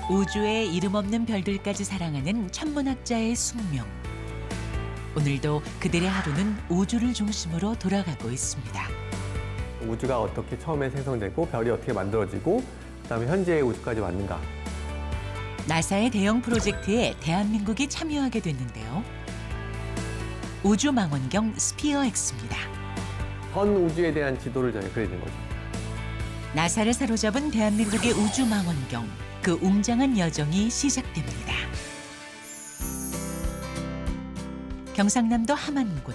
우주의 이름 없는 별들까지 사랑하는 천문학자의 숙명. 오늘도 그들의 하루는 우주를 중심으로 돌아가고 있습니다. 우주가 어떻게 처음에 생성되고 별이 어떻게 만들어지고 그다음에 현재의 우주까지 왔는가. 나사의 대형 프로젝트에 대한민국이 참여하게 됐는데요. 우주망원경 스피어X입니다. 전 우주에 대한 지도를 저희가 그리는 거죠. 나사를 사로잡은 대한민국의 우주망원경, 그 웅장한 여정이 시작됩니다. 경상남도 함안군.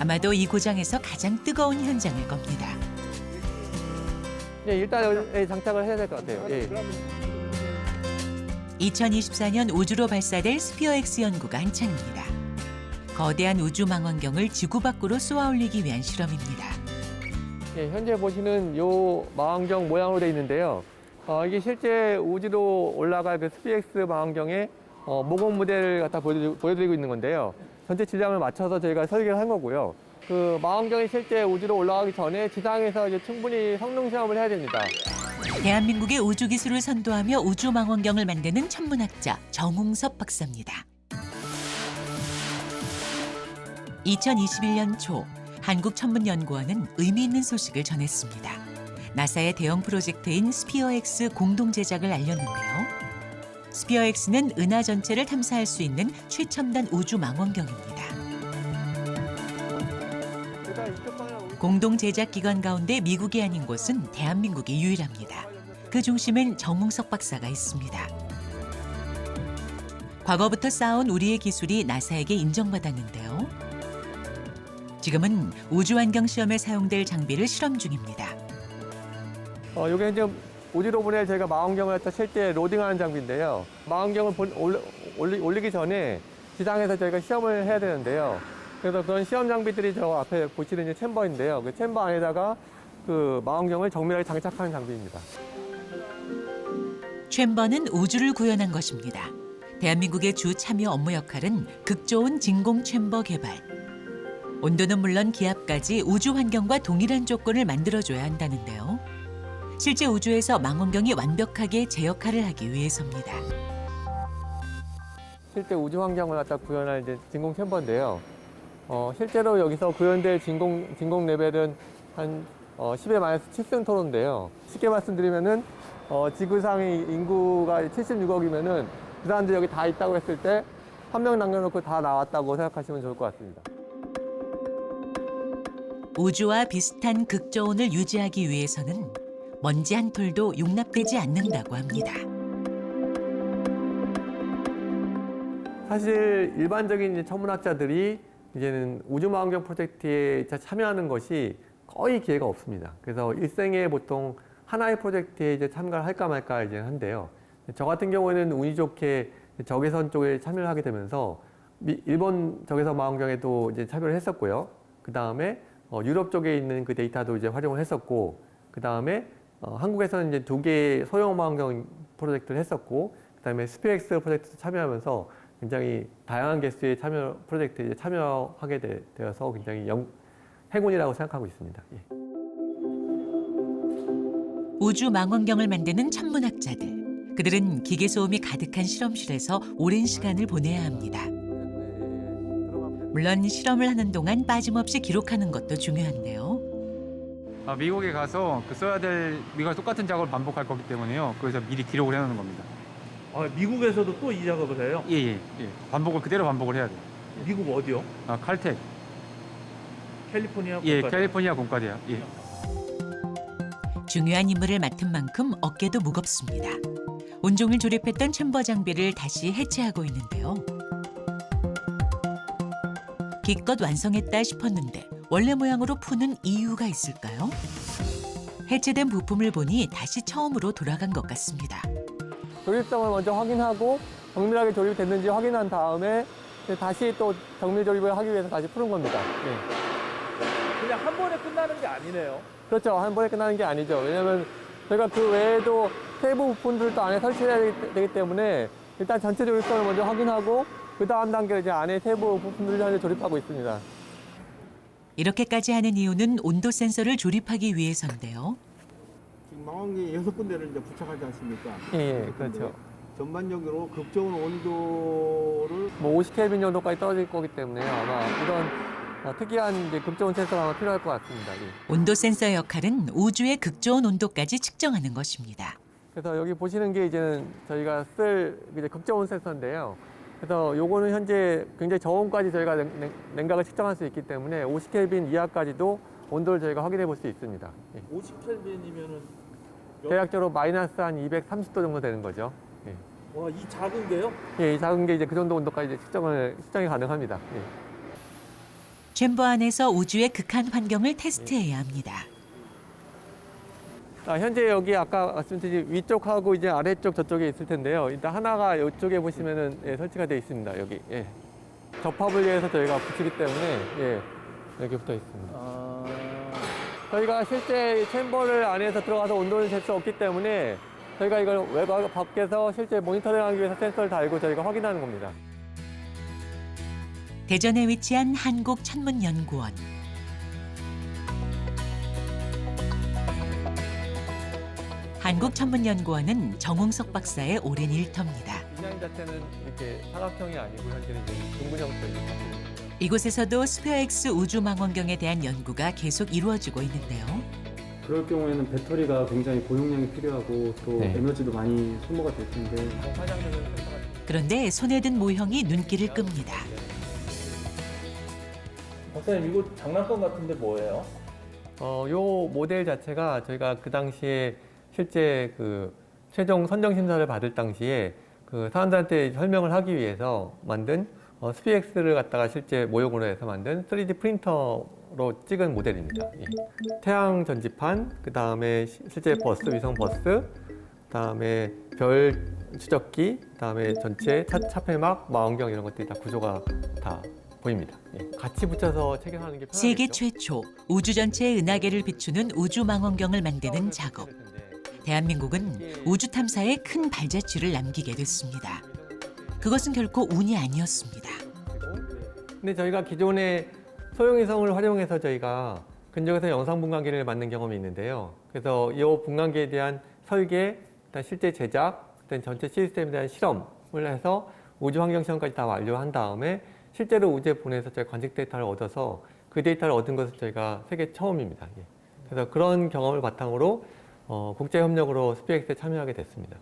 아마도 이 고장에서 가장 뜨거운 현장일 겁니다. 네, 일단 여기 장착을 해야 될 것 같아요. 예. 2024년 우주로 발사될 스피어X 연구가 한창입니다. 거대한 우주망원경을 지구 밖으로 쏘아 올리기 위한 실험입니다. 예, 현재 보시는 이 망원경 모양으로 되어 있는데요. 이게 실제 우주로 올라갈 그 스피엑스 망원경의 모공 모델을 갖다 보여드리고 있는 건데요. 전체 질량을 맞춰서 저희가 설계를 한 거고요. 그 망원경이 실제 우주로 올라가기 전에 지상에서 이제 충분히 성능 시험을 해야 됩니다. 대한민국의 우주 기술을 선도하며 우주망원경을 만드는 천문학자 정웅섭 박사입니다. 2021년 초 한국천문연구원은 의미 있는 소식을 전했습니다. 나사의 대형 프로젝트인 스피어X 공동 제작을 알렸는데요. 스피어X는 은하 전체를 탐사할 수 있는 최첨단 우주 망원경입니다. 공동 제작 기관 가운데 미국이 아닌 곳은 대한민국이 유일합니다. 그 중심엔 정웅석 박사가 있습니다. 과거부터 쌓아온 우리의 기술이 나사에게 인정받았는데요. 지금은 우주환경 시험에 사용될 장비를 실험 중입니다. 이게 이제 우주로 보낼 저희가 망원경을 갖다 실제 로딩하는 장비인데요. 망원경을 올리기 전에 지상에서 저희가 시험을 해야 되는데요. 그래서 그런 시험 장비들이 저 앞에 보시는 이제 챔버인데요. 그 챔버 안에다가 그 망원경을 정밀하게 장착하는 장비입니다. 챔버는 우주를 구현한 것입니다. 대한민국의 주 참여 업무 역할은 극좋은 진공 챔버 개발. 온도는 물론 기압까지 우주 환경과 동일한 조건을 만들어줘야 한다는데요. 실제 우주에서 망원경이 완벽하게 제 역할을 하기 위해서입니다. 실제 우주 환경을 갖다 구현할 이제 진공 챔버인데요. 실제로 여기서 구현될 진공 레벨은 한 10의 -7승 토로인데요. 쉽게 말씀드리면은 지구상의 인구가 76억이면은 그 사람들이 여기 다 있다고 했을 때 한 명 남겨놓고 다 나왔다고 생각하시면 좋을 것 같습니다. 우주와 비슷한 극저온을 유지하기 위해서는 먼지 한 톨도 용납되지 않는다고 합니다. 사실 일반적인 이제 천문학자들이 이제는 우주망원경 프로젝트에 참여하는 것이 거의 기회가 없습니다. 그래서 일생에 보통 하나의 프로젝트에 이제 참가를 할까 말까 이제 한데요. 저 같은 경우에는 운이 좋게 적외선 쪽에 참여를 하게 되면서 일본 적외선 망원경에도 이제 참여를 했었고요. 그 다음에 유럽 쪽에 있는 그 데이터도 이제 활용을 했었고, 그 다음에 한국에서는 이제 2개의 소형 망원경 프로젝트를 했었고, 그 다음에 스피엑스 프로젝트 참여하면서 굉장히 다양한 개수의 참여 프로젝트에 참여하게 되어서 굉장히 행운이라고 생각하고 있습니다. 예. 우주 망원경을 만드는 천문학자들. 그들은 기계 소음이 가득한 실험실에서 오랜 시간을 보내야 합니다. 물론 실험을 하는 동안 빠짐없이 기록하는 것도 중요한데요. 미국에 가서 써야 될 미국과 똑같은 작업을 반복할 거기 때문에요. 그래서 미리 기록을 해놓는 겁니다. 미국에서도 또 이 작업을 해요? 예. 그대로 반복을 해야 돼요. 미국 어디요? 칼텍. 캘리포니아? 예, 공과대학? 캘리포니아 공과대학. 예. 중요한 임무를 맡은 만큼 어깨도 무겁습니다. 온종일 조립했던 챔버 장비를 다시 해체하고 있는데요. 기껏 완성했다 싶었는데 원래 모양으로 푸는 이유가 있을까요? 해체된 부품을 보니 다시 처음으로 돌아간 것 같습니다. 조립성을 먼저 확인하고 정밀하게 조립이 됐는지 확인한 다음에 다시 또 정밀 조립을 하기 위해서 다시 푸는 겁니다. 예. 그냥 한 번에 끝나는 게 아니네요. 그렇죠. 한 번에 끝나는 게 아니죠. 왜냐하면 저희가 그 외에도 세부 부품들도 안에 설치해야 되기 때문에 일단 전체 조립성을 먼저 확인하고 그 다음 단계로 이제 안에 세부 부품들을 현재 조립하고 있습니다. 이렇게까지 하는 이유는 온도 센서를 조립하기 위해서인데요. 망원경이 6군데를 이제 부착하지 않습니까? 예, 그렇죠. 전반적으로 급저온 온도를 뭐 50켈빈 정도까지 떨어질 거기 때문에 아마 이런 특이한 이제 극저온 센서가 아마 필요할 것 같습니다. 예. 온도 센서 역할은 우주의 극저온 온도까지 측정하는 것입니다. 그래서 여기 보시는 게 이제는 저희가 쓸 이제 극저온 센서인데요. 그래서 요거는 현재 굉장히 저온까지 저희가 냉각을 측정할 수 있기 때문에 50켈빈 이하까지도 온도를 저희가 확인해 볼 수 있습니다. 예. 50켈빈이면은 대략적으로 마이너스 한 230도 정도 되는 거죠. 예. 와, 이 작은 게요? 예, 이 작은 게 이제 그 정도 온도까지 이제 측정이 가능합니다. 예. 챔버 안에서 우주의 극한 환경을 테스트해야 합니다. 현재 여기 아까 말씀드린 위쪽하고 이제 아래쪽 저쪽에 있을 텐데요. 일단 하나가 이쪽에 보시면은 예, 설치가 되어 있습니다. 여기 예. 접합을 위해서 저희가 붙이기 때문에 예, 여기 붙어 있습니다. 저희가 실제 챔버를 안에서 들어가서 온도를 잴 수 없기 때문에 저희가 이걸 외곽 밖에서 실제 모니터링하기 위해서 센서를 달고 저희가 확인하는 겁니다. 대전에 위치한 한국천문연구원. 한국천문연구원은 정웅석 박사의 오랜 일터입니다. 디자인 자체는 이렇게 사각형이 아니고 현재는 이제 둥근 형태입니다. 이곳에서도 스페어X 우주망원경에 대한 연구가 계속 이루어지고 있는데요. 그럴 경우에는 배터리가 굉장히 고용량이 필요하고 또 네. 에너지도 많이 소모가 될 텐데 그런데 손에 든 모형이 눈길을 끕니다. 박사님, 이거 장난감 같은데 뭐예요? 요 모델 자체가 저희가 그 당시에 실제 그 최종 선정 심사를 받을 당시에 그 사람들한테 설명을 하기 위해서 만든 스피엑스를 갖다가 실제 모형으로 해서 만든 3D 프린터로 찍은 모델입니다. 예. 태양 전지판, 그 다음에 실제 버스, 위성 버스, 그 다음에 별 추적기, 그 다음에 전체 차폐막, 망원경 이런 것들이 다 구조가 다 보입니다. 예. 같이 붙여서 체결하는 게 편하겠죠. 세계 최초 우주 전체의 은하계를 비추는 우주망원경을 만드는 작업. 대한민국은 우주 탐사에 큰 발자취를 남기게 됐습니다. 그것은 결코 운이 아니었습니다. 근데 저희가 기존에 소형위성을 활용해서 저희가 근적에서 영상 분광기를 만든 경험이 있는데요. 그래서 이 분광기에 대한 설계, 일단 실제 제작, 일단 전체 시스템에 대한 실험을 해서 우주 환경 시험까지 다 완료한 다음에 실제로 우주에 보내서 저희 관측 데이터를 얻어서 그 데이터를 얻은 것은 저희가 세계 처음입니다. 예. 그래서 그런 경험을 바탕으로 국제 협력으로 스피엑스에 참여하게 됐습니다.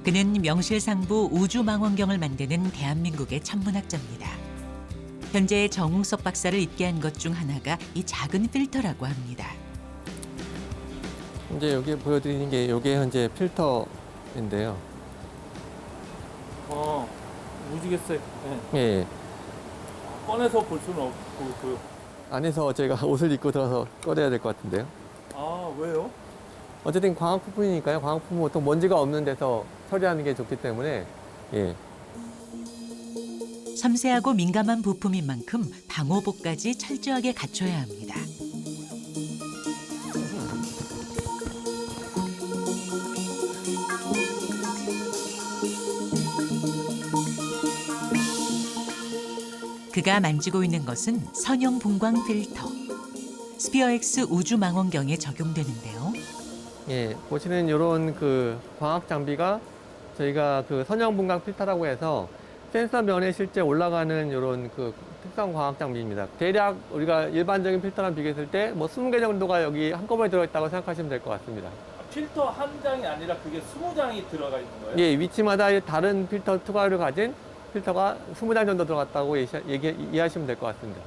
그는 명실상부 우주망원경을 만드는 대한민국의 천문학자입니다. 현재 정웅석 박사를 있게 한 것 중 하나가 이 작은 필터라고 합니다. 이제 여기 보여드리는 게 이게 현재 필터인데요. 무지개색. 네. 예. 꺼내서 볼 수는 없고 안에서 저희가 옷을 입고 들어서 꺼내야 될 것 같은데요. 왜요? 어쨌든 광학 부품이니까요. 광학 부품은 보통 먼지가 없는 데서 처리하는 게 좋기 때문에 예. 섬세하고 민감한 부품인 만큼 방호복까지 철저하게 갖춰야 합니다. 그가 만지고 있는 것은 선형 분광 필터. 스피어X 우주망원경에 적용되는데요. 예, 보시는 이런 그 광학 장비가 저희가 그 선형 분광 필터라고 해서 센서 면에 실제 올라가는 이런 그 특성 광학 장비입니다. 대략 우리가 일반적인 필터랑 비교했을 때 뭐 20개 정도가 여기 한꺼번에 들어있다고 생각하시면 될 것 같습니다. 필터 한 장이 아니라 그게 20장이 들어가 있는 거예요? 예, 위치마다 다른 필터 투과를 가진 필터가 20장 정도 들어갔다고 이해하시면 될 것 같습니다.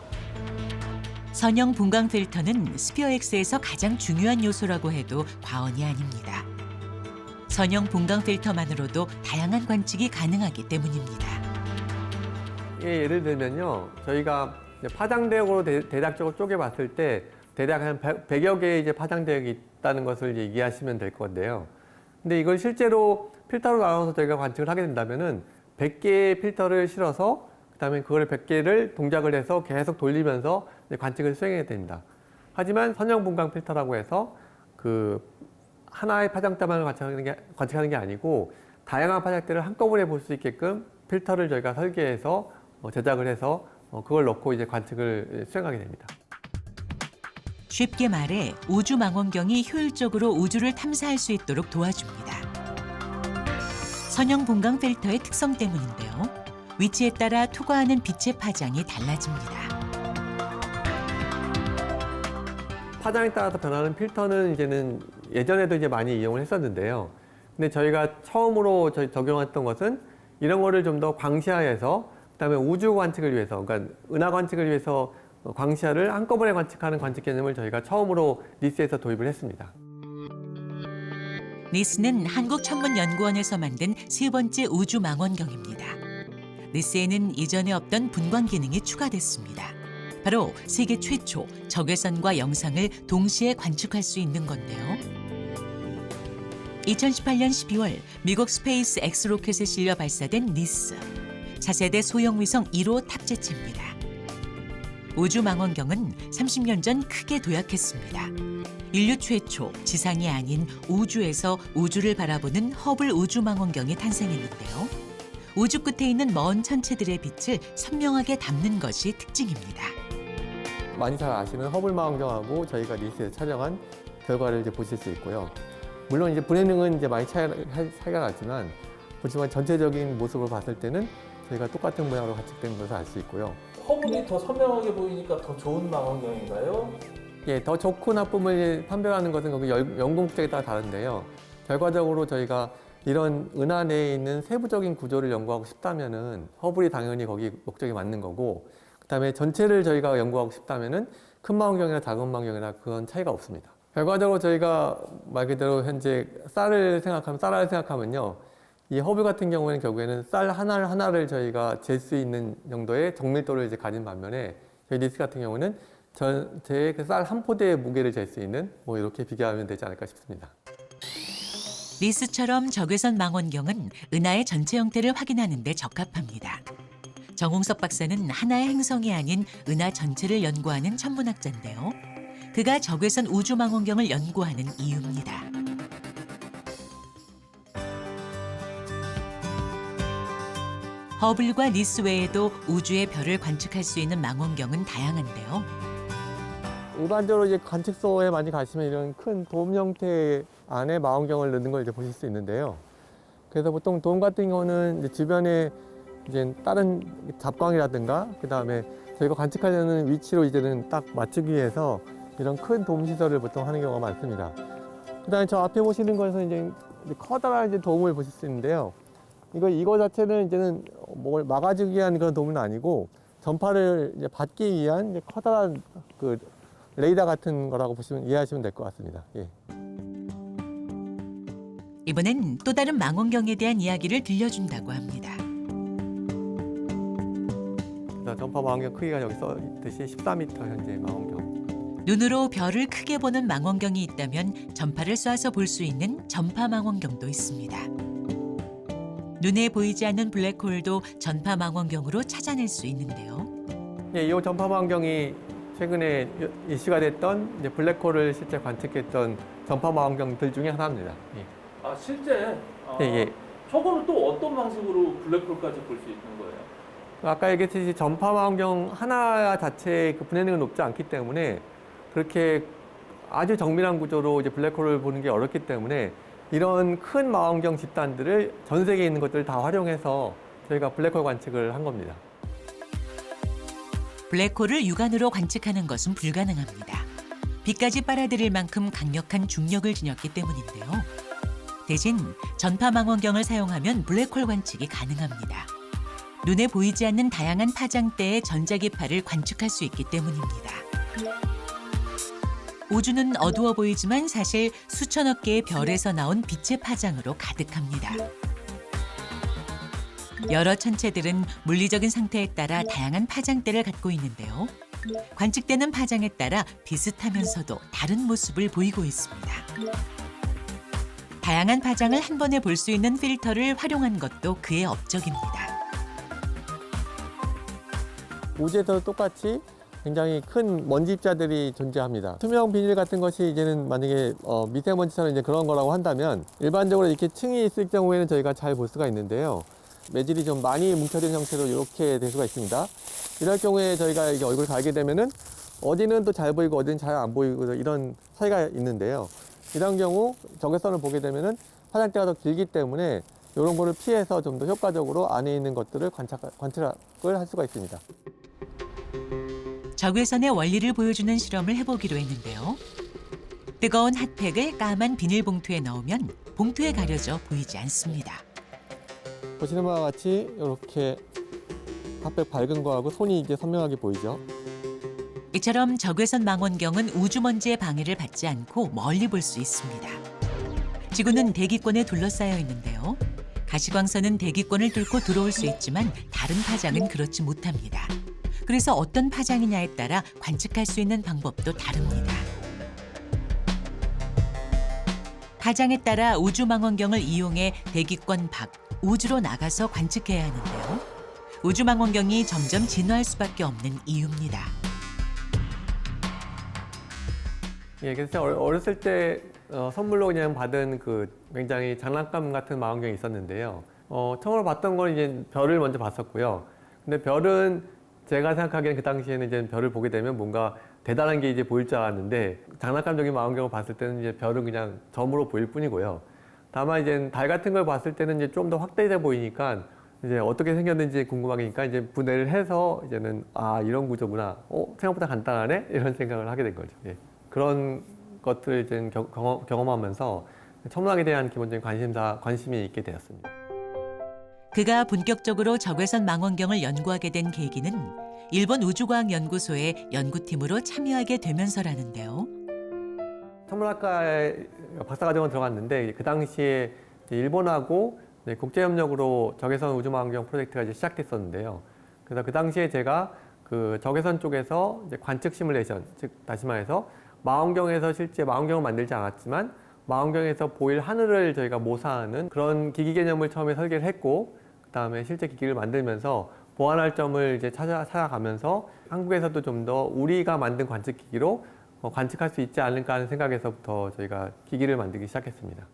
선형 분광 필터는 스피어X에서 가장 중요한 요소라고 해도 과언이 아닙니다. 선형 분광 필터만으로도 다양한 관측이 가능하기 때문입니다. 예, 예를 들면요. 저희가 파장대역으로 대략적으로 쪼개봤을 때 대략 한 100여 개의 이제 파장대역이 있다는 것을 이제 이해하시면 될 건데요. 근데 이걸 실제로 필터로 나눠서 저희가 관측을 하게 된다면은 100개의 필터를 실어서 그다음에 그걸 100개를 동작을 해서 계속 돌리면서 관측을 수행해야 됩니다. 하지만 선형 분광 필터라고 해서 그 하나의 파장대만을 관측하는 게 아니고 다양한 파장들을 한꺼번에 볼 수 있게끔 필터를 저희가 설계해서 제작을 해서 그걸 넣고 이제 관측을 수행하게 됩니다. 쉽게 말해 우주 망원경이 효율적으로 우주를 탐사할 수 있도록 도와줍니다. 선형 분광 필터의 특성 때문인데요. 위치에 따라 투과하는 빛의 파장이 달라집니다. 파장에 따라서 변하는 필터는 이제는 예전에도 이제 많이 이용을 했었는데요. 근데 저희가 처음으로 적용했던 것은 이런 거를 좀 더 광시야에서 그다음에 우주 관측을 위해서, 그러니까 은하 관측을 위해서 광시야를 한꺼번에 관측하는 관측 개념을 저희가 처음으로 니스에서 도입을 했습니다. 니스는 한국천문연구원에서 만든 세 번째 우주 망원경입니다. 니스에는 이전에 없던 분광 기능이 추가됐습니다. 바로 세계 최초 적외선과 영상을 동시에 관측할 수 있는 건데요. 2018년 12월 미국 스페이스 X 로켓에 실려 발사된 니스. 차세대 소형 위성 1호 탑재체입니다. 우주 망원경은 30년 전 크게 도약했습니다. 인류 최초 지상이 아닌 우주에서 우주를 바라보는 허블 우주 망원경이 탄생했는데요. 우주 끝에 있는 먼 천체들의 빛을 선명하게 담는 것이 특징입니다. 많이 잘 아시는 허블 망원경하고 저희가 니스에서 촬영한 결과를 이제 보실 수 있고요. 물론 이제 분해능은 이제 많이 차이가 나지만 그렇지만 전체적인 모습을 봤을 때는 저희가 똑같은 모양으로 관측된 것을 알 수 있고요. 허블이 더 선명하게 보이니까 더 좋은 망원경인가요? 예, 더 좋고 나쁨을 판별하는 것은 거기 연구 목적에 따라 다른데요. 결과적으로 저희가 이런 은하 내에 있는 세부적인 구조를 연구하고 싶다면은 허블이 당연히 거기 목적이 맞는 거고, 그다음에 전체를 저희가 연구하고 싶다면은 큰 망원경이나 작은 망원경이나 그건 차이가 없습니다. 결과적으로 저희가 말 그대로 현재 쌀을 생각하면요. 이 허블 같은 경우에는 결국에는 쌀 하나를 저희가 잴 수 있는 정도의 정밀도를 이제 가진 반면에 저희 니스 같은 경우는 전체의 그 쌀 한 포대의 무게를 잴 수 있는 뭐 이렇게 비교하면 되지 않을까 싶습니다. 니스처럼 적외선 망원경은 은하의 전체 형태를 확인하는 데 적합합니다. 정홍석 박사는 하나의 행성이 아닌 은하 전체를 연구하는 천문학자인데요. 그가 적외선 우주 망원경을 연구하는 이유입니다. 허블과 니스 외에도 우주의 별을 관측할 수 있는 망원경은 다양한데요. 일반적으로 이제 관측소에 많이 가시면 이런 큰 돔 형태 안에 망원경을 넣는 걸 이제 보실 수 있는데요. 그래서 보통 돔 같은 경우는 이제 주변에 이제 다른 잡광이라든가 그다음에 저희가 관측하려는 위치로 이제는 딱 맞추기 위해서 이런 큰 돔 시설을 보통 하는 경우가 많습니다. 그다음에 저 앞에 보시는 것은 이제 커다란 이제 돔을 보실 수 있는데요. 이거 자체는 이제는 뭘 막아주기 위한 그런 돔은 아니고 전파를 이제 받기 위한 이제 커다란 그 레이더 같은 거라고 이해하시면 될 것 같습니다. 예. 이번엔 또 다른 망원경에 대한 이야기를 들려준다고 합니다. 그래서 전파 망원경 크기가 여기 써 있듯이 14m 현재 망원경. 눈으로 별을 크게 보는 망원경이 있다면 전파를 쏴서 볼 수 있는 전파 망원경도 있습니다. 눈에 보이지 않는 블랙홀도 전파 망원경으로 찾아낼 수 있는데요. 예, 이 전파 망원경이 최근에 이슈가 됐던 이제 블랙홀을 실제 관측했던 전파 망원경들 중에 하나입니다. 예. 아 실제? 예, 예. 저거는 또 어떤 방식으로 블랙홀까지 볼 수 있는 거예요? 아까 얘기했듯이 전파 망원경 하나 자체의 그 분해능은 높지 않기 때문에 그렇게 아주 정밀한 구조로 이제 블랙홀을 보는 게 어렵기 때문에 이런 큰 망원경 집단들을 전 세계에 있는 것들을 다 활용해서 저희가 블랙홀 관측을 한 겁니다. 블랙홀을 육안으로 관측하는 것은 불가능합니다. 빛까지 빨아들일 만큼 강력한 중력을 지녔기 때문인데요. 대신 전파 망원경을 사용하면 블랙홀 관측이 가능합니다. 눈에 보이지 않는 다양한 파장대의 전자기파를 관측할 수 있기 때문입니다. 우주는 어두워 보이지만 사실 수천억 개의 별에서 나온 빛의 파장으로 가득합니다. 여러 천체들은 물리적인 상태에 따라 다양한 파장대를 갖고 있는데요. 관측되는 파장에 따라 비슷하면서도 다른 모습을 보이고 있습니다. 다양한 파장을 한 번에 볼 수 있는 필터를 활용한 것도 그의 업적입니다. 우주에서도 똑같이 굉장히 큰 먼지 입자들이 존재합니다. 투명 비닐 같은 것이 이제는 만약에 미세먼지처럼 이제 그런 거라고 한다면 일반적으로 이렇게 층이 있을 경우에는 저희가 잘 볼 수가 있는데요. 매질이 좀 많이 뭉쳐진 형태로 이렇게 될 수가 있습니다. 이럴 경우에 저희가 이게 얼굴을 갈게 되면은 어디는 또 잘 보이고 어디는 잘 안 보이고 이런 차이가 있는데요. 이런 경우 적외선을 보게 되면은 화장대가 더 길기 때문에 이런 거를 피해서 좀 더 효과적으로 안에 있는 것들을 관측을 할 수가 있습니다. 적외선의 원리를 보여주는 실험을 해보기로 했는데요. 뜨거운 핫팩을 까만 비닐봉투에 넣으면 봉투에 가려져 보이지 않습니다. 보시는 바와 같이 이렇게 핫팩 밝은 거하고 손이 이제 선명하게 보이죠. 이처럼 적외선 망원경은 우주먼지의 방해를 받지 않고 멀리 볼 수 있습니다. 지구는 대기권에 둘러싸여 있는데요. 가시광선은 대기권을 뚫고 들어올 수 있지만 다른 파장은 그렇지 못합니다. 그래서 어떤 파장이냐에 따라 관측할 수 있는 방법도 다릅니다. 파장에 따라 우주망원경을 이용해 대기권 밖, 우주로 나가서 관측해야 하는데요. 우주망원경이 점점 진화할 수밖에 없는 이유입니다. 예, 그래서 어렸을 때 선물로 그냥 받은 그 굉장히 장난감 같은 망원경이 있었는데요. 처음으로 봤던 건 이제 별을 먼저 봤었고요. 근데 별은 제가 생각하기에는 그 당시에는 이제 별을 보게 되면 뭔가 대단한 게 이제 보일 줄 알았는데 장난감적인 망원경을 봤을 때는 이제 별은 그냥 점으로 보일 뿐이고요. 다만 이제 달 같은 걸 봤을 때는 이제 좀 더 확대돼 보이니까 이제 어떻게 생겼는지 궁금하니까 이제 분해를 해서 이제는 아 이런 구조구나. 생각보다 간단하네 이런 생각을 하게 된 거죠. 예. 그런 것들을 이제 경험하면서 천문학에 대한 기본적인 관심이 있게 되었습니다. 그가 본격적으로 적외선 망원경을 연구하게 된 계기는 일본 우주과학연구소의 연구팀으로 참여하게 되면서라는데요. 천문학과에 박사과정을 들어갔는데 그 당시에 일본하고 국제협력으로 적외선 우주망원경 프로젝트가 이제 시작됐었는데요. 그래서 그 당시에 제가 그 적외선 쪽에서 이제 관측 시뮬레이션, 즉 다시 말해서 망원경에서 실제 망원경을 만들지 않았지만 망원경에서 보일 하늘을 저희가 모사하는 그런 기기 개념을 처음에 설계를 했고 그다음에 실제 기기를 만들면서 보완할 점을 이제 찾아가면서 한국에서도 좀 더 우리가 만든 관측기기로 관측할 수 있지 않을까 하는 생각에서부터 저희가 기기를 만들기 시작했습니다.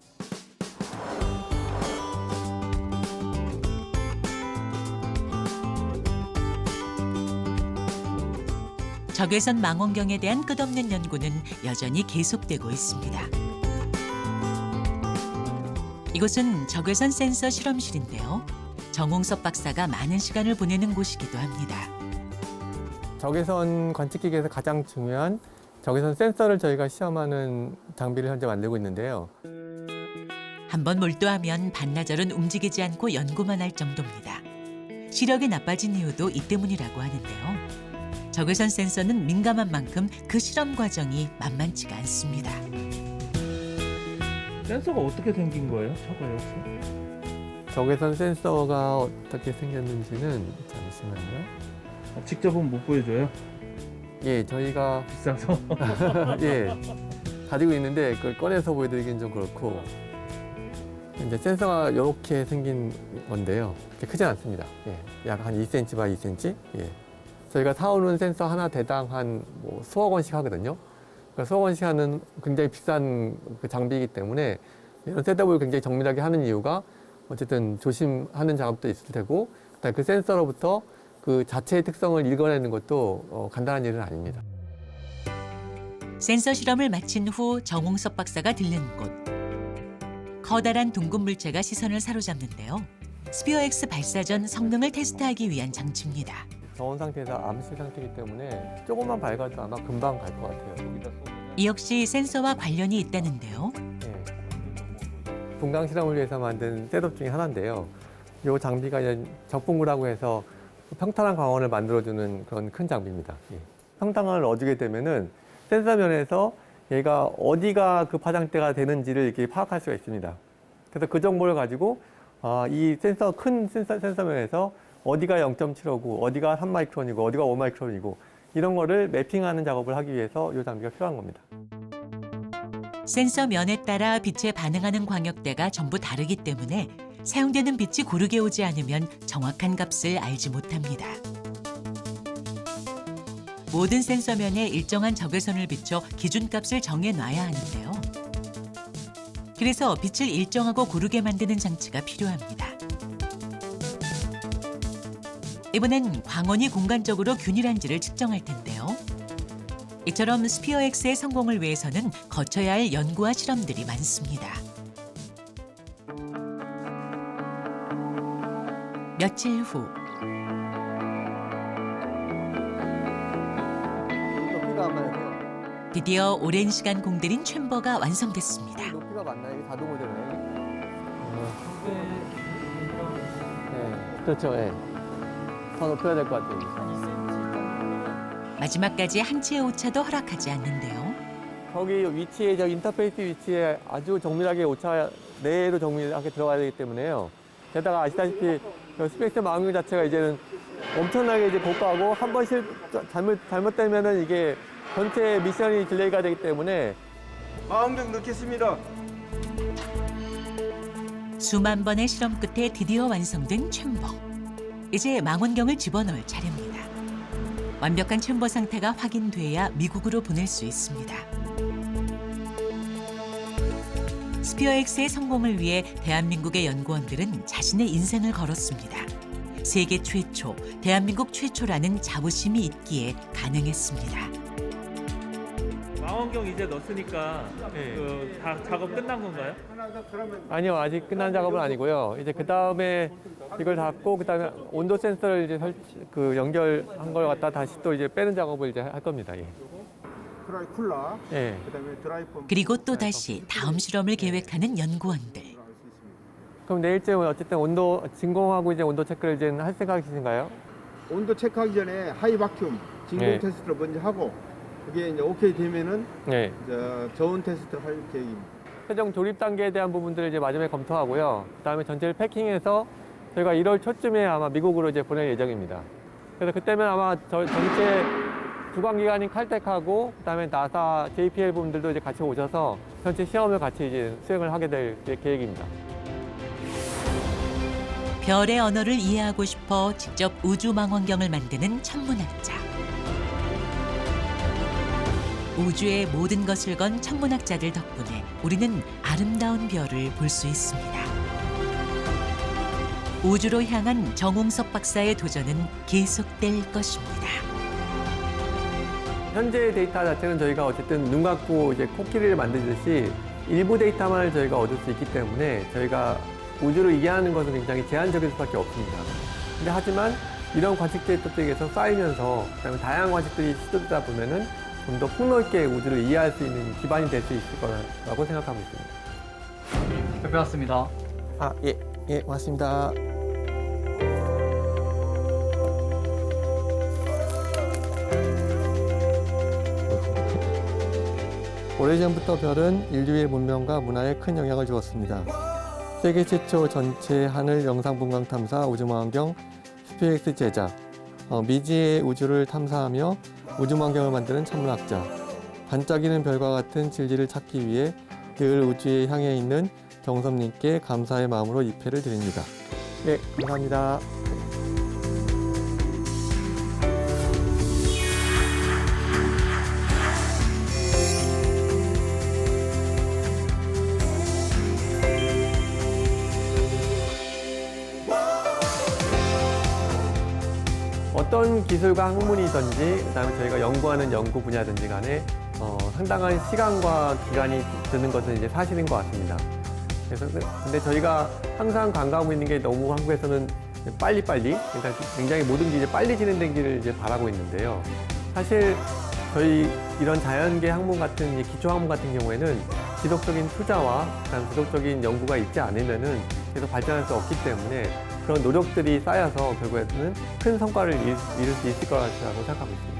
적외선 망원경에 대한 끝없는 연구는 여전히 계속되고 있습니다. 이곳은 적외선 센서 실험실인데요. 정홍섭 박사가 많은 시간을 보내는 곳이기도 합니다. 적외선 관측기기에서 가장 중요한 적외선 센서를 저희가 시험하는 장비를 현재 만들고 있는데요. 한번 몰두하면 반나절은 움직이지 않고 연구만 할 정도입니다. 시력이 나빠진 이유도 이 때문이라고 하는데요. 적외선 센서는 민감한 만큼 그 실험 과정이 만만치가 않습니다. 센서가 어떻게 생긴 거예요? 저거요 혹시? 적외선 센서가 어떻게 생겼는지는 잠시만요. 직접 보면 못 보여줘요? 예, 저희가 비싸서. 예, 가지고 있는데 그걸 꺼내서 보여드리기는 좀 그렇고 이제 센서가 이렇게 생긴 건데요. 그렇게 크진 않습니다. 예, 약 한 2cm by 2cm. 예. 저희가 사오는 센서 하나 대당 한 수억 원씩 하거든요. 그러니까 수억 원씩 하는 굉장히 비싼 그 장비이기 때문에 이런 셋업을 굉장히 정밀하게 하는 이유가 어쨌든 조심하는 작업도 있을 테고 그다음에 그 센서로부터 그 자체의 특성을 읽어내는 것도 간단한 일은 아닙니다. 센서 실험을 마친 후 정홍섭 박사가 들른 곳. 커다란 둥근 물체가 시선을 사로잡는데요. 스피어X 발사 전 성능을 테스트하기 위한 장치입니다. 저온 상태에서 암실 상태이기 때문에 조금만 밝아도 아마 금방 갈 것 같아요. 이 역시 센서와 관련이 있다는데요. 예. 동강 실험을 위해서 만든 셋업 중에 하나인데요. 이 장비가 이제 적분구라고 해서 평탄한 광원을 만들어주는 그런 큰 장비입니다. 예. 평탄광을 얻게 되면은 센서 면에서 얘가 어디가 그 파장대가 되는지를 이렇게 파악할 수가 있습니다. 그래서 그 정보를 가지고 이 센서 큰 센서 면에서 어디가 0.75고 어디가 3마이크론이고 어디가 5마이크론이고 이런 거를 매핑하는 작업을 하기 위해서 이 장비가 필요한 겁니다. 센서 면에 따라 빛에 반응하는 광역대가 전부 다르기 때문에 사용되는 빛이 고르게 오지 않으면 정확한 값을 알지 못합니다. 모든 센서면에 일정한 적외선을 비춰 기준값을 정해놔야 하는데요. 그래서 빛을 일정하고 고르게 만드는 장치가 필요합니다. 이번엔 광원이 공간적으로 균일한지를 측정할 텐데요. 이처럼 스피어X의 성공을 위해서는 거쳐야 할 연구와 실험들이 많습니다. 며칠 후 높이가 안 맞아요. 드디어 오랜 시간 공들인 챔버가 완성됐습니다. 높이가 맞나요? 이게 자동 모델이에요. 네, 그렇죠. 네. 더 높여야 될 것 같아요. 마지막까지 한 치의 오차도 허락하지 않는데요. 거기 위치에 저 인터페이스 위치에 아주 정밀하게 오차 내로 정밀하게 들어가야 되기 때문에요. 게다가 아시다시피 스펙트 망원경 자체가 이제는 엄청나게 이제 고가하고 한 번 잘못되면은 이게 전체 미션이 딜레이가 되기 때문에 망원경 넣겠습니다. 수만 번의 실험 끝에 드디어 완성된 챔버. 이제 망원경을 집어넣을 차례입니다. 완벽한 챔버 상태가 확인돼야 미국으로 보낼 수 있습니다. 스피어X의 성공을 위해 대한민국의 연구원들은 자신의 인생을 걸었습니다. 세계 최초, 대한민국 최초라는 자부심이 있기에 가능했습니다. 망원경 이제 넣었으니까 네. 다 작업 끝난 건가요? 아니요, 아직 끝난 작업은 아니고요. 이제 그 다음에 이걸 닫고 그 다음에 온도 센서를 이제 연결한 걸 갖다 다시 또 이제 빼는 작업을 이제 할 겁니다. 예. 드라이 쿨러, 예. 그다음에 드라이 펌프. 그리고 또다시 다음 실험을 계획하는 연구원들. 그럼 내일쯤은 어쨌든 온도 진공하고 이제 온도 체크를 이제 할 생각이신가요? 온도 체크하기 전에 하이 바큐um 진공 네. 테스트를 먼저 하고 그게 이제 오케이 되면은 네. 저온 테스트 할 계획입니다. 최종 조립 단계에 대한 부분들을 이제 마지막에 검토하고요. 그다음에 전체를 패킹해서 저희가 1월 초쯤에 아마 미국으로 이제 보낼 예정입니다. 그래서 그때면 아마 전체 주관기관인 칼텍하고 그다음에 나사, JPL 분들도 이제 같이 오셔서 전체 시험을 같이 이제 수행을 하게 될 계획입니다. 별의 언어를 이해하고 싶어 직접 우주 망원경을 만드는 천문학자. 우주의 모든 것을 건 천문학자들 덕분에 우리는 아름다운 별을 볼 수 있습니다. 우주로 향한 정홍석 박사의 도전은 계속될 것입니다. 현재 데이터 자체는 저희가 어쨌든 눈 감고 이제 코끼리를 만들듯이 일부 데이터만을 저희가 얻을 수 있기 때문에 저희가 우주를 이해하는 것은 굉장히 제한적일 수밖에 없습니다. 근데 하지만 이런 관측 데이터들에서 쌓이면서 그다음에 다양한 관측들이 시도되다 보면은 좀 더 폭넓게 우주를 이해할 수 있는 기반이 될 수 있을 거라고 생각하고 있습니다. 잘 배웠습니다. 아, 예, 예, 고맙습니다. 오래전부터 별은 인류의 문명과 문화에 큰 영향을 주었습니다. 세계 최초 전체 하늘 영상 분광 탐사 우주망원경 스피어X 제작, 미지의 우주를 탐사하며 우주망원경을 만드는 천문학자, 반짝이는 별과 같은 진리를 찾기 위해 늘 우주에 향해 있는 정섭님께 감사의 마음으로 이 패를 드립니다. 네, 감사합니다. 어떤 기술과 학문이든지 그다음에 저희가 연구하는 연구 분야든지 간에 상당한 시간과 기간이 드는 것은 이제 사실인 것 같습니다. 그래서 근데 저희가 항상 간과하고 있는 게 너무 한국에서는 빨리빨리, 그러니까 굉장히 모든 게 이제 빨리 진행되기를 이제 바라고 있는데요. 사실 저희 이런 자연계 학문 같은 기초 학문 같은 경우에는 지속적인 투자와 그다음 지속적인 연구가 있지 않으면은 계속 발전할 수 없기 때문에 그런 노력들이 쌓여서 결국에는 큰 성과를 이룰 수 있을 거라고 생각하고 있습니다.